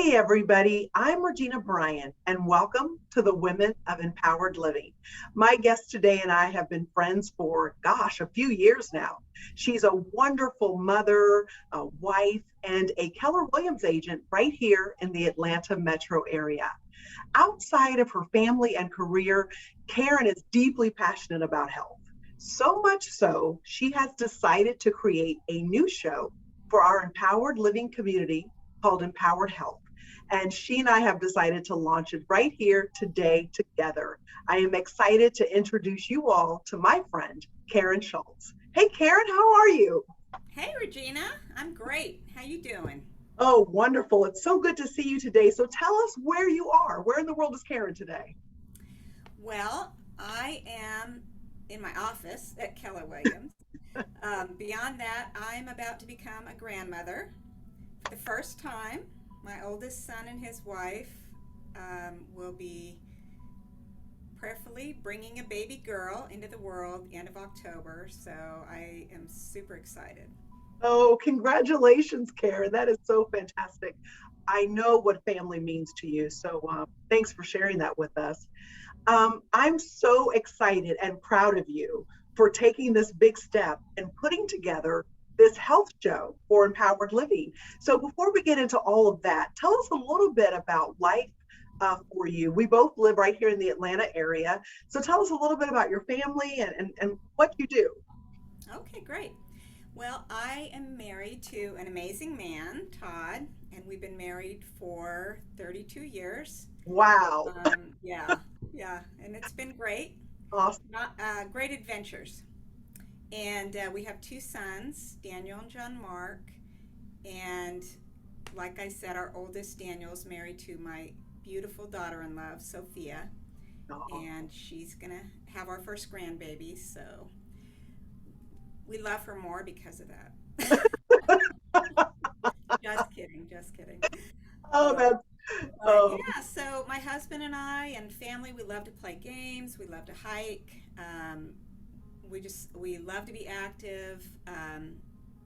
Hey, everybody. I'm Regina Bryan, and welcome to the Women of Empowered Living. My guest today and I have been friends for, a few years now. She's a wonderful mother, a wife, and a Keller Williams agent right here in the Atlanta metro area. Outside of her family and career, Karen is deeply passionate about health. So much so, she has decided to create a new show for our empowered living community called Empowered Health. And she and I have decided to launch it right here today together. I am excited to introduce you all to my friend, Karen Shultz. Hey, Karen, how are you? Hey Regina, I'm great. How you doing? Oh, wonderful. It's so good to see you today. So tell us where you are. Where in the world is Karen today? Well, I am in my office at Keller Williams. Beyond that, I'm about to become a grandmother for the first time. My oldest son and his wife will be prayerfully bringing a baby girl into the world end of October. So I am super excited. Oh, congratulations, Karen. That is so fantastic. I know what family means to you. So thanks for sharing that with us. I'm so excited and proud of you for taking this big step and putting together this health show for empowered living. So before we get into all of that, tell us a little bit about life for you. We both live right here in the Atlanta area. So tell us a little bit about your family and what you do. Okay, great. Well, I am married to an amazing man, Todd, and we've been married for 32 years. Wow. Yeah, yeah, and it's been great. Awesome. Not great adventures. And we have two sons, Daniel and John Mark. And like I said, our oldest Daniel is married to my beautiful daughter-in-law, Sophia, Oh, and she's gonna have our first grandbaby. So we love her more because of that. Just kidding, just kidding. oh, Uh, that's but oh, yeah, so my husband and I and family, we love to play games. We love to hike. We love to be active.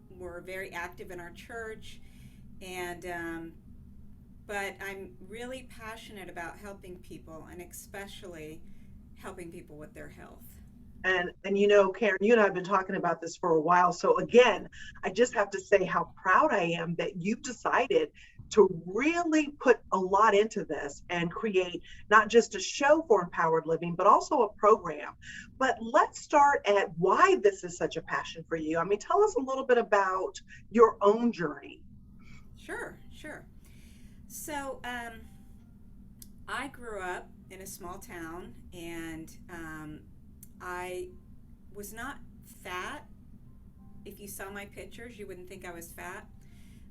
We're very active in our church, and but I'm really passionate about helping people, and especially helping people with their health. and Karen, you and I have been talking about this for a while. So again, I just have to say how proud I am that you've decided to really put a lot into this and create not just a show for empowered living, but also a program. But let's start at why this is such a passion for you. I mean, tell us a little bit about your own journey. Sure, sure. So I grew up in a small town, and I was not fat. If you saw my pictures, you wouldn't think I was fat.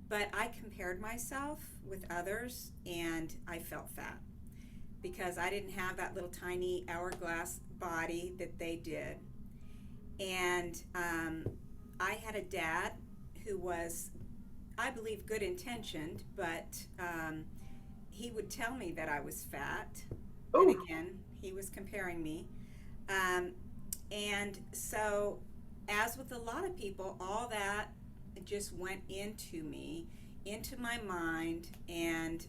But I compared myself with others, and I felt fat because I didn't have that little tiny hourglass body that they did. And I had a dad who was, I believe, good intentioned, but he would tell me that I was fat. And Oh, again, he was comparing me. Um, and so, as with a lot of people, all that just went into me, into my mind, and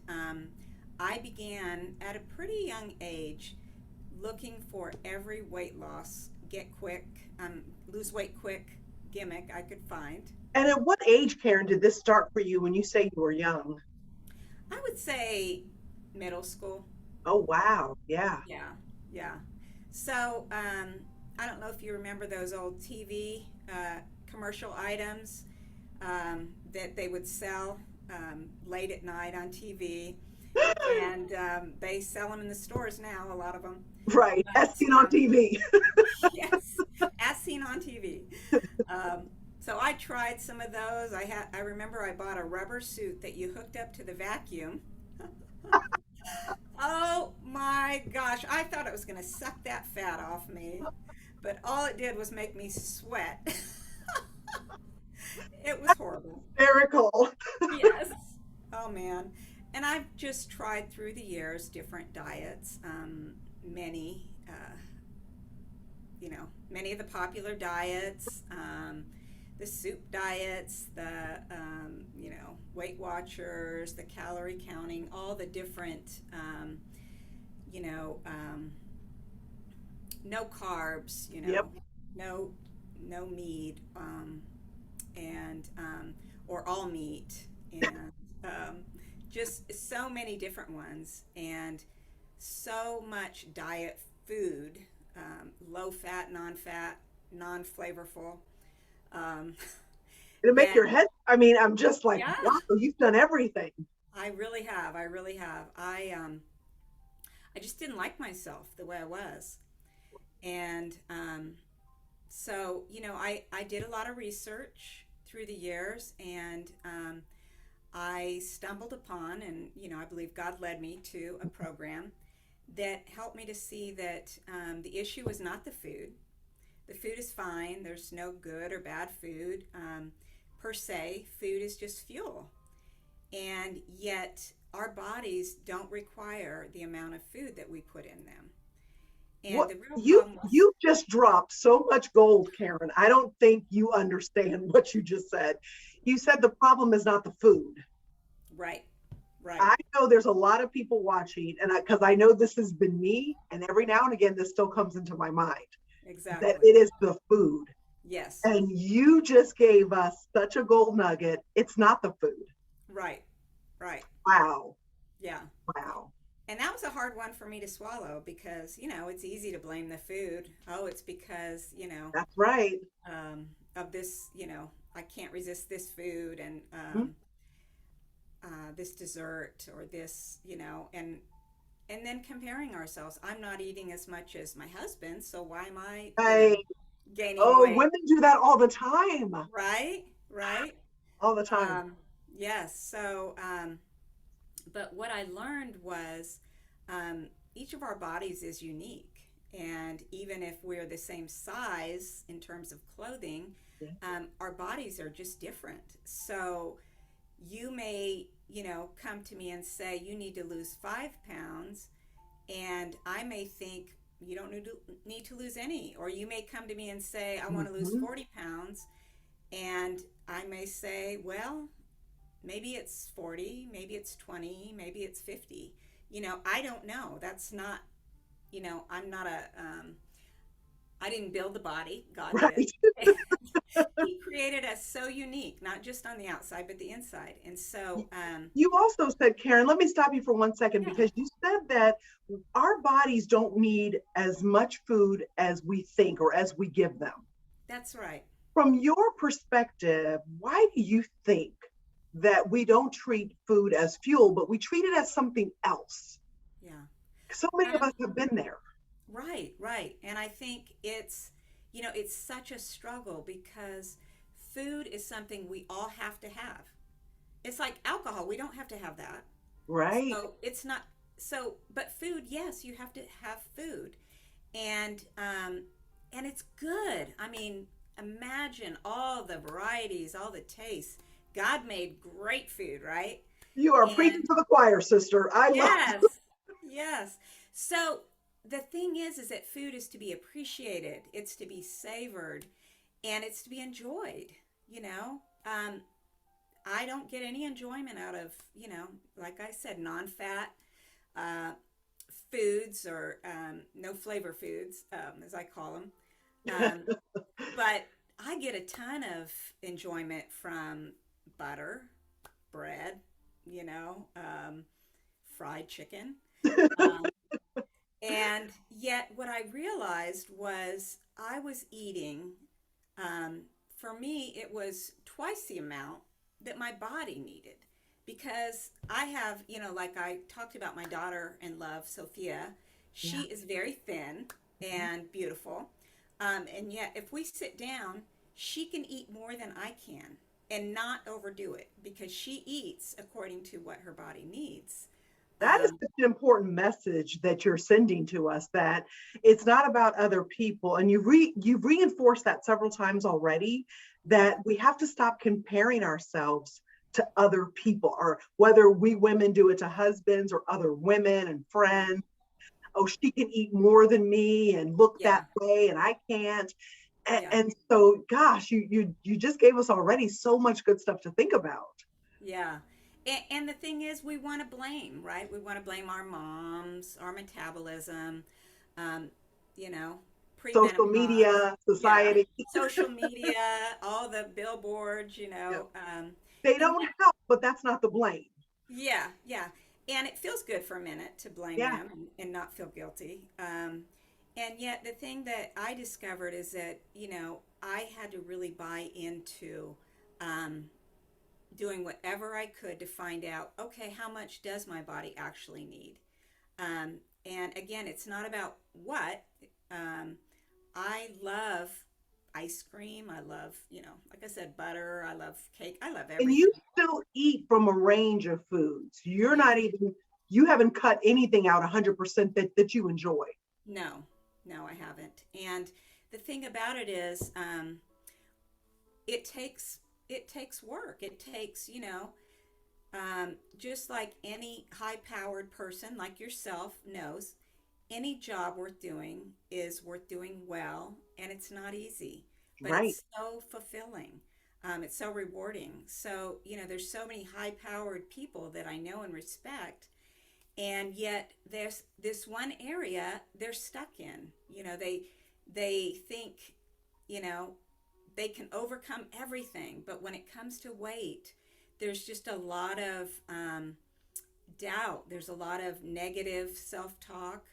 I began at a pretty young age looking for every weight loss, get quick, lose weight quick gimmick I could find. and at what age, Karen, did this start for you when you say you were young? I would say middle school. Oh, wow. Yeah. Yeah, yeah. So I don't know if you remember those old TV commercial items that they would sell late at night on TV, and they sell them in the stores now. A lot of them, Right. As seen but on TV. yes, as seen on TV. Um, so I tried some of those. I remember I bought a rubber suit that you hooked up to the vacuum. Oh my gosh, I thought it was going to suck that fat off me, but all it did was make me sweat. It was horrible. Hysterical. Yes. Oh man. And I've just tried through the years different diets, many, many of the popular diets, the soup diets, the Weight Watchers, the calorie counting, all the different, you know, no carbs, Yep. no no meat, and or all meat, and um, just so many different ones, and so much diet food, low fat, non flavorful. Um, It'll make that your head. I mean, I'm just like, yeah, wow, you've done everything. I really have. I really have. I just didn't like myself the way I was, and so I did a lot of research through the years, and I stumbled upon, and I believe God led me to a program that helped me to see that the issue was not the food. The food is fine. There's no good or bad food per se. Food is just fuel, and yet our bodies don't require the amount of food that we put in them. And What the real you problem was you just dropped so much gold, Karen. I don't think you understand what you just said. You said the problem is not the food. right, right, I know there's a lot of people watching, and because I know this has been me, and every now and again this still comes into my mind that exactly. it is the food. Yes, And you just gave us such a gold nugget. It's not the food. right, right. Wow. Yeah. Wow. And that was a hard one for me to swallow because, it's easy to blame the food. Oh, it's because, That's right. of this, I can't resist this food and Mhm. this dessert or this, and then comparing ourselves. I'm not eating as much as my husband, so why am I, Right. gaining Oh, weight? women do that all the time. Right, right. All the time. Um, yes. So, but what I learned was um, each of our bodies is unique. And even if we're the same size in terms of clothing, Yeah. our bodies are just different. So you may, come to me and say, you need to lose 5 pounds. And I may think, you don't need to lose any. Or you may come to me and say, I want to lose Mhm. 40 pounds. And I may say, well, maybe it's 40, maybe it's 20, maybe it's 50. I don't know. That's not, I'm not I didn't build the body, God did. Right. He created us so unique, not just on the outside, but the inside. And so, You also said, Karen, let me stop you for 1 second yeah, because you said that our bodies don't need as much food as we think or as we give them. that's right. From your perspective, why do you think that we don't treat food as fuel, but we treat it as something else? Yeah. So many of Um, us have been there. right, right. And I think it's such a struggle because food is something we all have to have. It's like alcohol. We don't have to have that. Right. So it's not but food, yes, you have to have food, and it's good. I mean, imagine all the varieties, all the tastes. God made great food, right? You are preaching And to the choir, sister. I love yes, yes. So the thing is that food is to be appreciated. It's to be savored, and it's to be enjoyed. You know, um, I don't get any enjoyment out of, like I said, non-fat uh, foods or no flavor foods, as I call them. it. Um, but I get a ton of enjoyment from butter, bread, fried chicken. Um, and yet, what I realized was I was eating, for me, it was twice the amount that my body needed. Because I have, like I talked about my daughter in love, Sophia, she Yeah. is very thin and beautiful. And yet, if we sit down, she can eat more than I can and not overdo it because she eats according to what her body needs. That is Um, such an important message that you're sending to us, that it's not about other people. And you've reinforced that several times already, that we have to stop comparing ourselves to other people, or whether we women do it to husbands or other women and yeah, friends. Oh, she can eat more than me and look that yeah, way and I can't. And, yeah. and so gosh, you just gave us already so much good stuff to think about. Yeah. And the thing is, we want to blame, right? We want to blame our moms, our metabolism, um, you know, Social premenopause. media, Yeah. society. Social media, all the billboards, Yeah. They and don't help, but that's not the blame. yeah, yeah. And it feels good for a minute to blame Yeah, them and not feel guilty. And yet, the thing that I discovered is that, I had to really buy into um, doing whatever I could to find out, okay, how much does my body actually need? And again, it's not about what. Um, I love ice cream. I love, like I said, butter. I love cake. I love and you everything. still eat from a range of foods. You're Yeah. not even, you haven't cut anything out 100% that you enjoy. No, no, I haven't. And the thing about it is, it takes it takes work. It takes, just like any high-powered person like yourself knows, any job worth doing is worth doing well, and it's not easy, but Right. it's so fulfilling. It's so rewarding. So, there's so many high-powered people that I know and respect, and yet there's this one area they're stuck in. They think, you know, they can overcome everything, but when it comes to weight, there's just a lot of doubt. There's a lot of negative self-talk.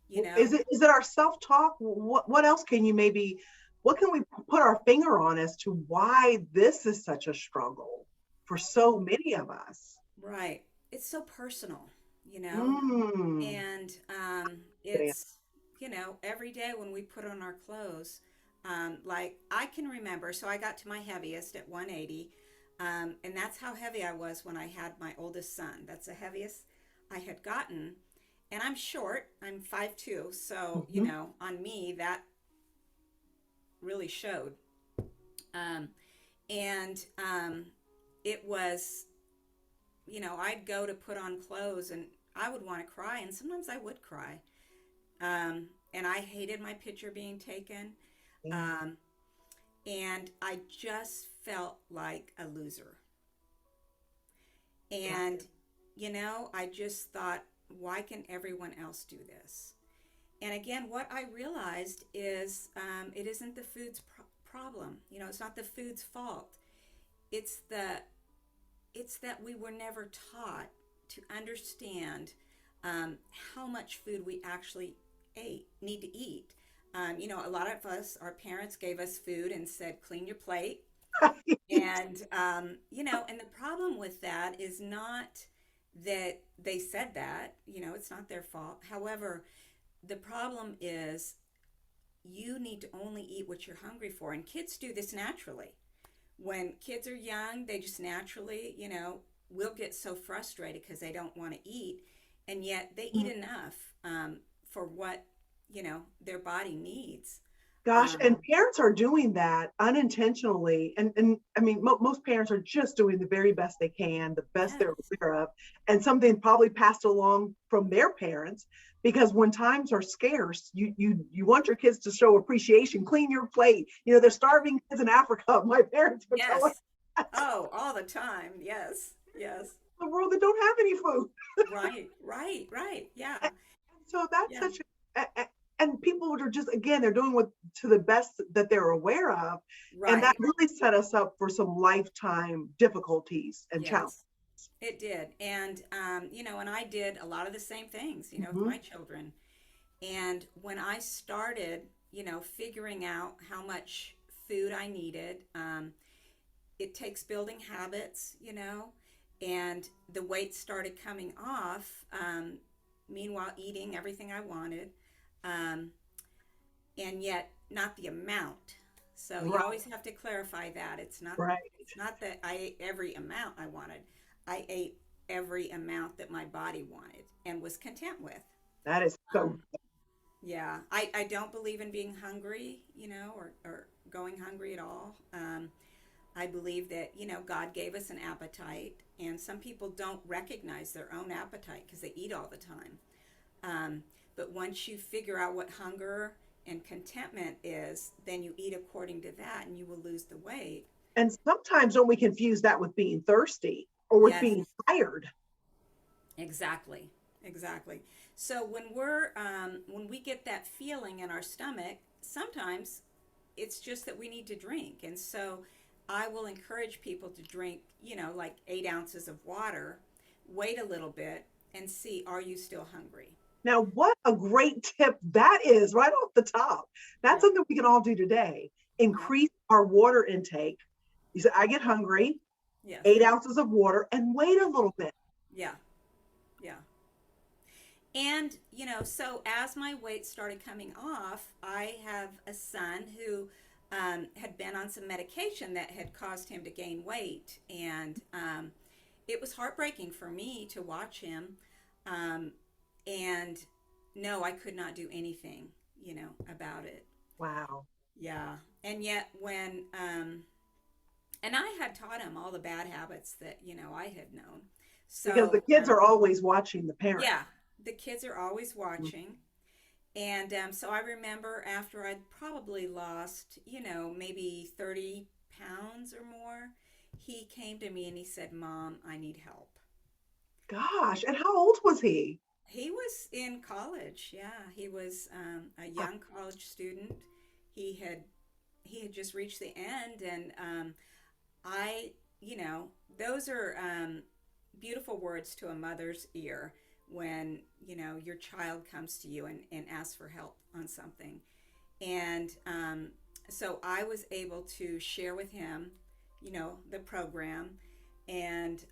You know, Is it our self-talk? What else can you maybe, what can we put our finger on as to why this is such a struggle for so many of us? right? It's so personal. You know, Mm. and Yeah. it's every day when we put on our clothes, like I can remember, so I got to my heaviest at 180, and that's how heavy I was when I had my oldest son. That's the heaviest I had gotten, and I'm short, I'm 5'2", so Mhm. on me that really showed. um, and it was, I'd go to put on clothes and I would want to cry, and sometimes I would cry. And I hated my picture being taken. Yeah. Um, and I just felt like a loser. And, I just thought, why can everyone else do this? And again, what I realized is it isn't the food's problem. It's not the food's fault. It's the it's that we were never taught to understand how much food we actually need to eat. A lot of us, our parents gave us food and said, clean your plate. And the problem with that is not that they said that, it's not their fault. However, the problem is you need to only eat what you're hungry for. And kids do this naturally. When kids are young, they just naturally, will get so frustrated because they don't want to eat, and yet they eat enough for what their body needs. Gosh, Um, and parents are doing that unintentionally. And I mean, most parents are just doing the very best they can, the best they're yes, aware of, and something probably passed along from their parents. Because when times are scarce, you want your kids to show appreciation. Clean your plate. There's starving kids in Africa. My parents would tell us yes. that. Oh, all the time. Yes, yes. The world that don't have any food. Right, right, right. Yeah, So that's yeah. such and people are just, again, they're doing what to the best that they're aware of, and that Right. really set us up for some lifetime difficulties and challenges. Yes, it did. And I did a lot of the same things, with Mhm. my children. And when I started, figuring out how much food I needed, it takes building habits, and the weight started coming off. Meanwhile, eating everything I wanted, um, and yet not the amount. So you Right, always have to clarify that it's not right. it's not that I ate every amount I wanted. I ate every amount that my body wanted and was content with. That is so. Um, Yeah, I don't believe in being hungry, or going hungry at all. I believe that, God gave us an appetite, and some people don't recognize their own appetite because they eat all the time. Um, but once you figure out what hunger and contentment is, then you eat according to that and you will lose the weight. And sometimes don't we confuse that with being thirsty or with Yes, being tired. exactly. Exactly. So when we get that feeling in our stomach, sometimes it's just that we need to drink. And so I will encourage people to drink, like 8 ounces of water, wait a little bit, and see, are you still hungry? Now, what a great tip that is right off the top. That's Yep. something we can all do today. Yep. Increase our water intake. You said, I get hungry, Yes. 8 ounces of water, and wait a little bit. Yeah. Yeah. And, so as my weight started coming off, I have a son who had been on some medication that had caused him to gain weight. And it was heartbreaking for me to watch him. Um, and no, I could not do anything, about it. Wow. Yeah. And yet, and I had taught him all the bad habits that, I had known. Because the So, kids are always watching the parent. yeah, the kids are always watching. And so I remember after I'd probably lost, maybe 30 pounds or more, he came to me and he said, Mom, I need help. Gosh, and how old was he? He was in college. Yeah, he was a Oh, young college student. He had he had just reached the end, and I, those are beautiful words to a mother's ear when your child comes to you and asks for help on something. And so I was able to share with him, the program. And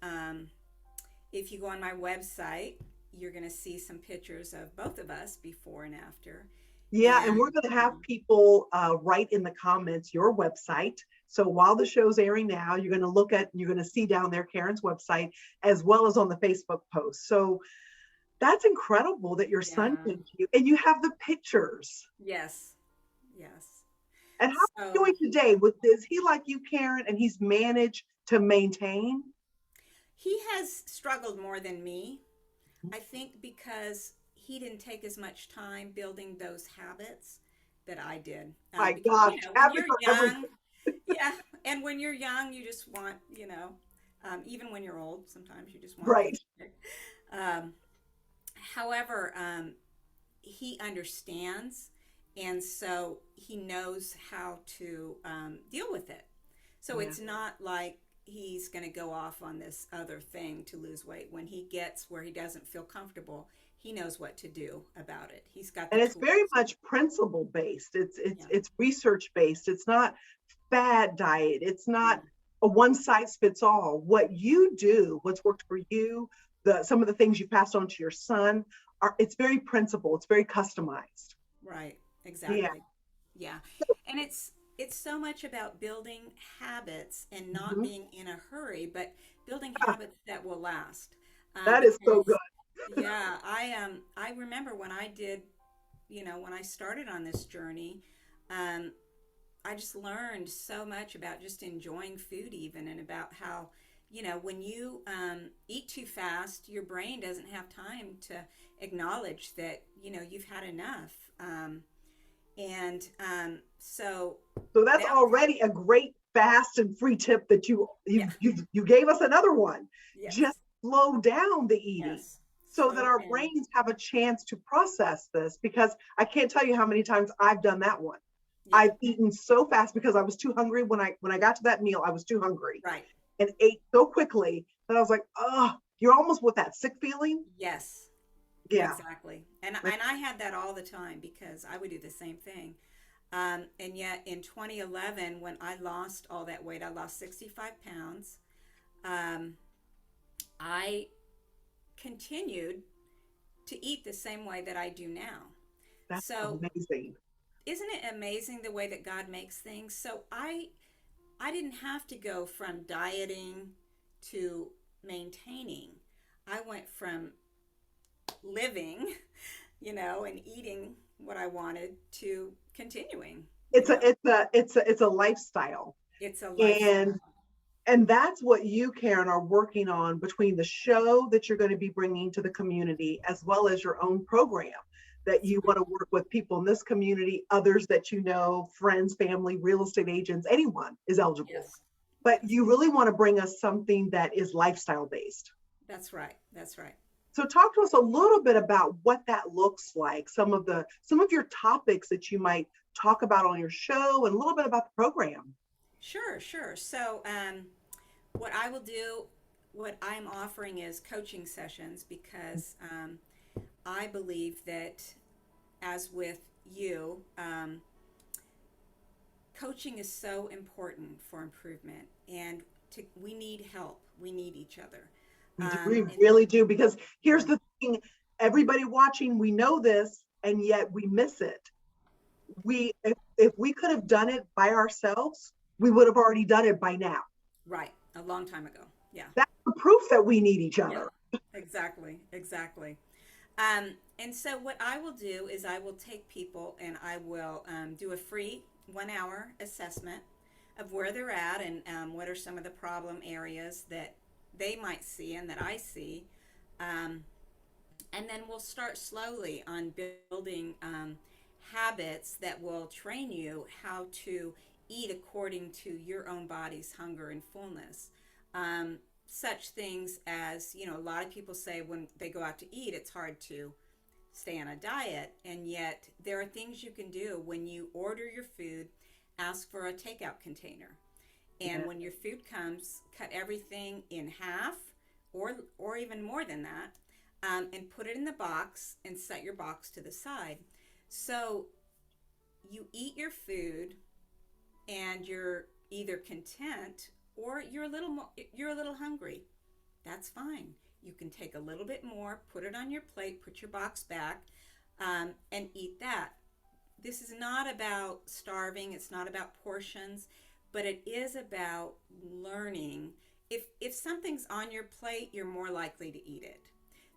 if you go on my website, you're going to see some pictures of both of us before and after. yeah, and And we're going to have people write in the comments your website. So while the show's airing now, you're going to see down there Karen's website as well as on the Facebook post. So that's incredible that your son yeah, came to you and you have the pictures. yes, yes. And how are you So doing today? Is he like you, Karen, and he's managed to maintain? he has struggled more than me, I think, because he didn't take as much time building those habits that I did. My Because, gosh, when habits you're are young, everything. yeah, and when you're young, you just want, even when you're old, sometimes you just want things. Right. Um, However, he understands, and so he knows how to deal with it. So Yeah. it's not like he's going to go off on this other thing to lose weight. When he gets where he doesn't feel comfortable, he knows what to do about it. He's got the And it's tools. very much principle based. It's it's Yeah, it's research based. It's not fad diet. It's yeah, not a one size fits all. What you do, what's worked for you, some of the things you passed on to your son are it's very principled. It's very customized. right, Yeah. exactly. Yeah, and it's so much about building habits and not Mhm. being in a hurry, but building Ah, habits that will last. that is so good. Because yeah, I remember when I did, when I started on this journey, um, I just learned so much about just enjoying food, even, and about how, when you eat too fast, your brain doesn't have time to acknowledge that, you've had enough. And so So that's that was, already a great fast and free tip that you yeah, you you, you gave us another one. Just yes, slow down the eating yes, so that slow our down. brains have a chance to process this because I can't tell you how many times I've done that one. Yeah, I've eaten so fast because I was too hungry when I got to that meal. I was too hungry right. and ate so quickly that I was like, oh, you're almost with that sick feeling. Yes, Yeah. exactly. And I had that all the time because I would do the same thing. And yet in 2011, when I lost all that weight, I lost 65 pounds. Um, I continued to eat the same way that I do now. That's So amazing. isn't it amazing the way that God makes things? So I didn't have to go from dieting to maintaining. I went from living, and eating what I wanted to continuing, It's a lifestyle. It's a And lifestyle. and that's what you, Karen, are working on between the show that you're going to be bringing to the community, as well as your own program that That's you right. want to work with people in this community, others that you know, friends, family, real estate agents, anyone is eligible. Yes. but you really want to bring us something that is lifestyle based. That's right. That's right. So talk to us a little bit about what that looks like, some of your topics that you might talk about on your show, and a little bit about the program. Sure, sure. So, what I will do, what I'm offering is coaching sessions because I believe that, as with you, coaching is so important for improvement, and we need help. We need each other. We And really do, because here's yeah, the thing, everybody watching, we know this, and yet we miss it. If we could have done it by ourselves, we would have already done it by now. right, a long time ago. Yeah, That's the proof that we need each yeah, other. exactly, exactly. And so what I will do is I will take people and I will do a free 1 hour assessment of where they're at and what are some of the problem areas that they might see and that I see. Um, and then we'll start slowly on building habits that will train you how to eat according to your own body's hunger and fullness. Such things as, a lot of people say when they go out to eat, it's hard to stay on a diet. And yet, there are things you can do when you order your food, ask for a takeout container. And Yeah. when your food comes, cut everything in half or even more than that, and put it in the box and set your box to the side. So you eat your food and you're either content or you're a little hungry. That's fine. You can take a little bit more, put it on your plate, put your box back, and eat that. This is not about starving. It's not about portions, but it is about learning. If something's on your plate, you're more likely to eat it.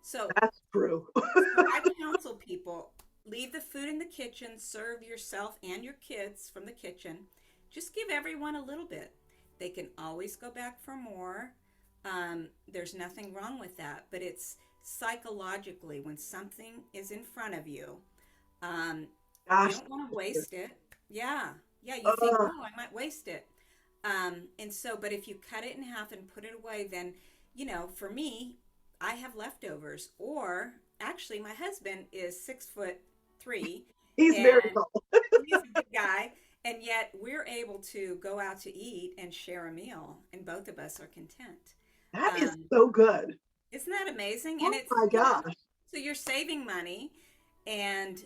So, That's true. so I counsel people leave the food in the kitchen, serve yourself and your kids from the kitchen. Just give everyone a little bit. They can always go back for more. There's nothing wrong with that, but it's psychologically when something is in front of you, um, you Gosh. don't want to waste it. Yeah, yeah, you think, Uh, oh, I might waste it. And so, but if you cut it in half and put it away, then, for me, I have leftovers. Or actually, my husband is 6'3", he's very and tall. he's a big guy. And yet, we're able to go out to eat and share a meal, and both of us are content. That is Um, so good. isn't that amazing? And Oh it's, my gosh. so you're saving money and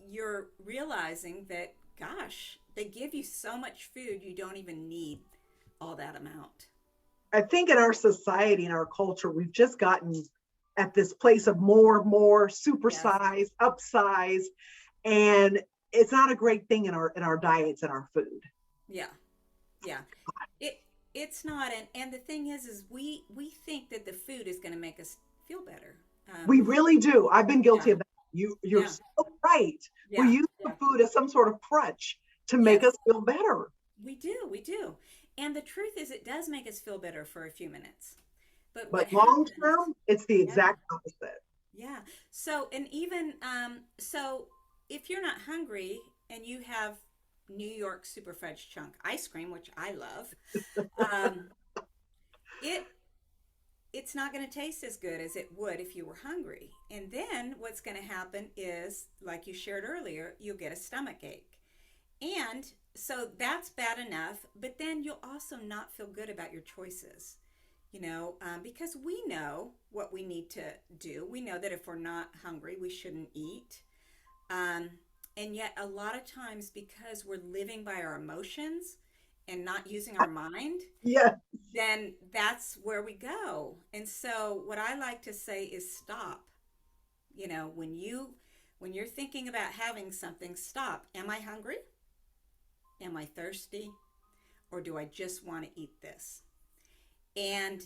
you're realizing that, gosh, they give you so much food, you don't even need all that amount. I think in our society, in our culture, we've just gotten at this place of more, Yes. supersize, upsize, and it's not a great thing in our diets and our food. Yeah. Yeah. It it's not, and the thing is we think that the food is going to make us feel better. We really do. I've been Yeah. guilty of that. You're Yeah. so right. We Yeah. use the Yeah. food as some sort of crutch to make us Yes. feel better. We do. We do. And the truth is it does make us feel better for a few minutes. But what But long happens? term, it's the Yeah. exact opposite. Yeah. So, and even so if you're not hungry and you have New York super fudge chunk ice cream, which I love, um, it it's not going to taste as good as it would if you were hungry. And then what's going to happen is, like you shared earlier, you'll get a stomach ache. And so that's bad enough, but then you'll also not feel good about your choices, because we know what we need to do. We know that if we're not hungry, we shouldn't eat. Um, and yet, a lot of times, because we're living by our emotions and not using our mind, Yeah. then that's where we go. And so, what I like to say is stop. When you're thinking about having something, stop. Am I hungry? Am I thirsty? Or do I just want to eat this? And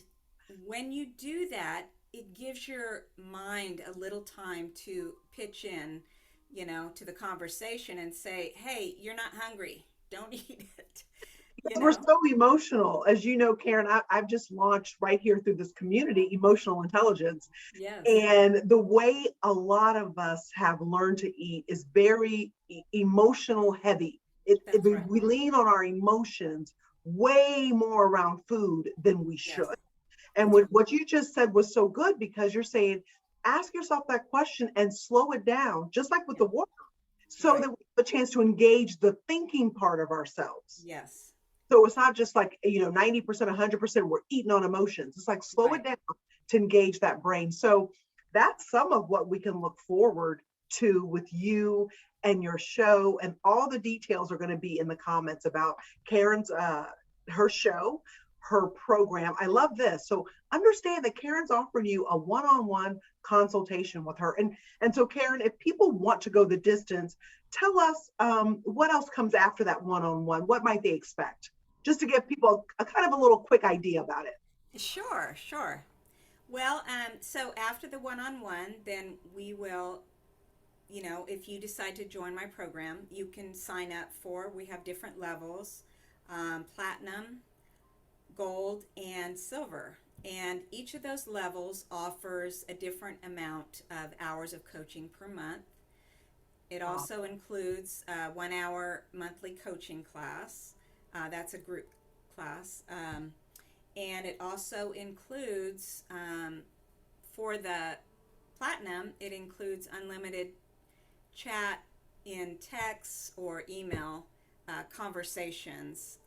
when you do that, it gives your mind a little time to pitch in, to the conversation and say, hey, you're not hungry. Don't eat it. You Because we're know? so emotional. As you know, Karen, I've just launched right here through this community emotional intelligence. Yes, And the way a lot of us have learned to eat is very emotional heavy. that's right. We lean on our emotions way more around food than we Yes. should. And That's right. what you just said was so good, because you're saying, ask yourself that question and slow it down, just like with Yeah. the water, so Right. that we have a chance to engage the thinking part of ourselves. Yes. So it's not just like, 90%, 100%, we're eating on emotions. It's like slow it Right. down to engage that brain. So that's some of what we can look forward to with you and your show. And all the details are going to be in the comments about Karen's, her show, her program. I love this. So understand that Karen's offering you a one-on-one consultation with her. And so Karen, if people want to go the distance, tell us what else comes after that one-on-one. What might they expect? Just to give people a kind of a little quick idea about it. Sure. Sure. Well, so after the one-on-one, then we will, if you decide to join my program, you can sign up for. We have different levels: platinum, gold, and silver. And each of those levels offers a different amount of hours of coaching per month. It also includes a 1 hour monthly coaching class. That's a group class. And it also includes, for the platinum, it includes unlimited chat in text or email conversations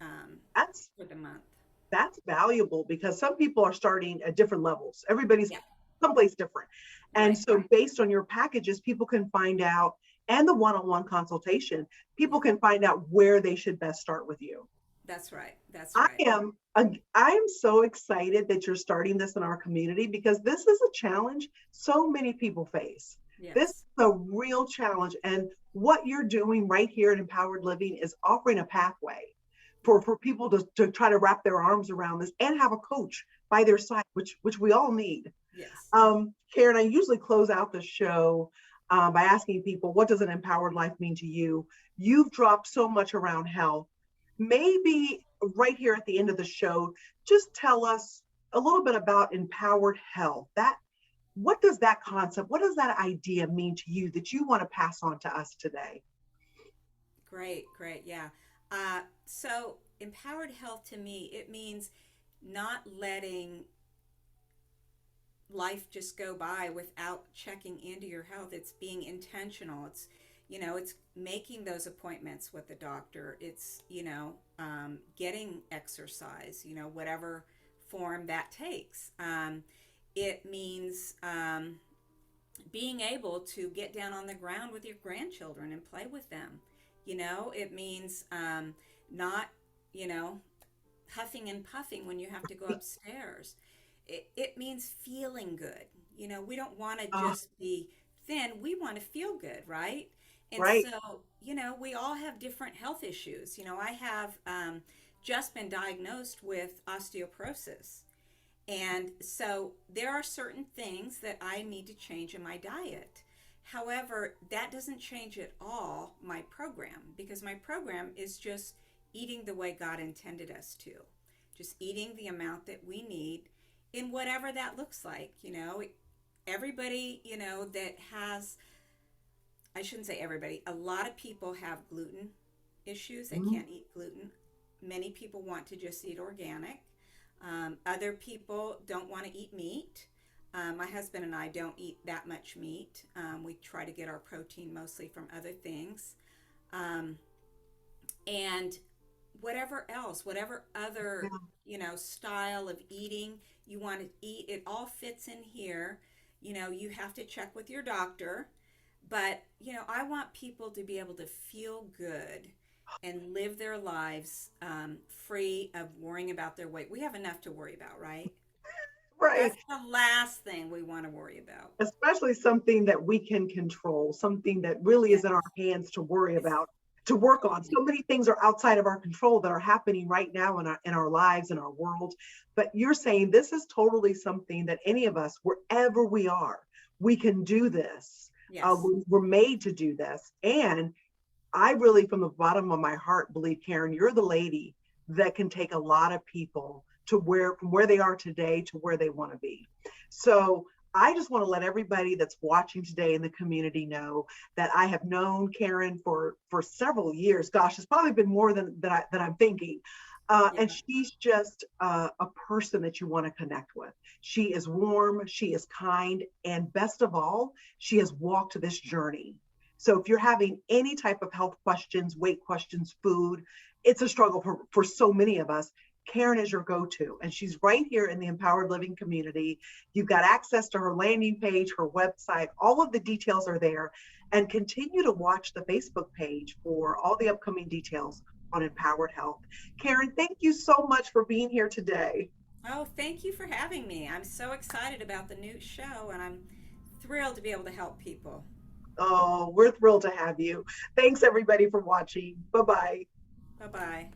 That's for the month. that's valuable, because some people are starting at different levels. Everybody's Yeah, someplace different. And right. so based on your packages, people can find out, and the one-on-one consultation, Yeah, people can find out where they should best start with you. that's right. That's I right. am I am so excited that you're starting this in our community, because this is a challenge so many people face. This is Yes. a real challenge, and what you're doing right here at Empowered Living is offering a pathway for people to try to wrap their arms around this and have a coach by their side, which we all need. Yes. Karen, I usually close out the show by asking people, what does an empowered life mean to you? You've dropped so much around health. Maybe right here at the end of the show, just tell us a little bit about empowered health. What does that concept, what does that idea mean to you that you want to pass on to us today? Great, great. Yeah. So, empowered health to me, it means not letting life just go by without checking into your health. It's being intentional. It's making those appointments with the doctor. It's, getting exercise, whatever form that takes. It means being able to get down on the ground with your grandchildren and play with them. It means not, you know, huffing and puffing when you have to go upstairs. It means feeling good. We don't want to Oh, just be thin, we want to feel good, right? And right. so, we all have different health issues. I have just been diagnosed with osteoporosis. And so there are certain things that I need to change in my diet. However, that doesn't change at all my program, because my program is just eating the way God intended us to. Just eating the amount that we need in whatever that looks like. Everybody, that has, I shouldn't say everybody, a lot of people have gluten issues. They Mhm. can't eat gluten. Many people want to just eat organic. Other people don't want to eat meat. My husband and I don't eat that much meat. We try to get our protein mostly from other things. Um, and whatever else, whatever other, style of eating you want to eat, it all fits in here. You have to check with your doctor. But, I want people to be able to feel good and live their lives free of worrying about their weight. We have enough to worry about, right? Right. That's the last thing we want to worry about. Especially something that we can control, something that really Yes, is in our hands to worry it's about, to work on. totally. So many things are outside of our control that are happening right now in our lives, in our world. But you're saying this is totally something that any of us, wherever we are, we can do this. Yes, We're made to do this. And I really, from the bottom of my heart, believe, Karen, you're the lady that can take a lot of people to from where they are today to where they want to be. So I just want to let everybody that's watching today in the community know that I have known Karen for several years. Gosh, it's probably been more than that I'm thinking. Yeah. And she's just a person that you want to connect with. She is warm, she is kind, and best of all, she has walked this journey. So if you're having any type of health questions, weight questions, food, it's a struggle for so many of us. Karen is your go-to, and she's right here in the Empowered Living community. You've got access to her landing page, her website, all of the details are there. And continue to watch the Facebook page for all the upcoming details on Empowered Health. Karen, thank you so much for being here today. Oh, thank you for having me. I'm so excited about the new show, and I'm thrilled to be able to help people. Oh, we're thrilled to have you. Thanks, everybody, for watching. Bye bye. Bye bye.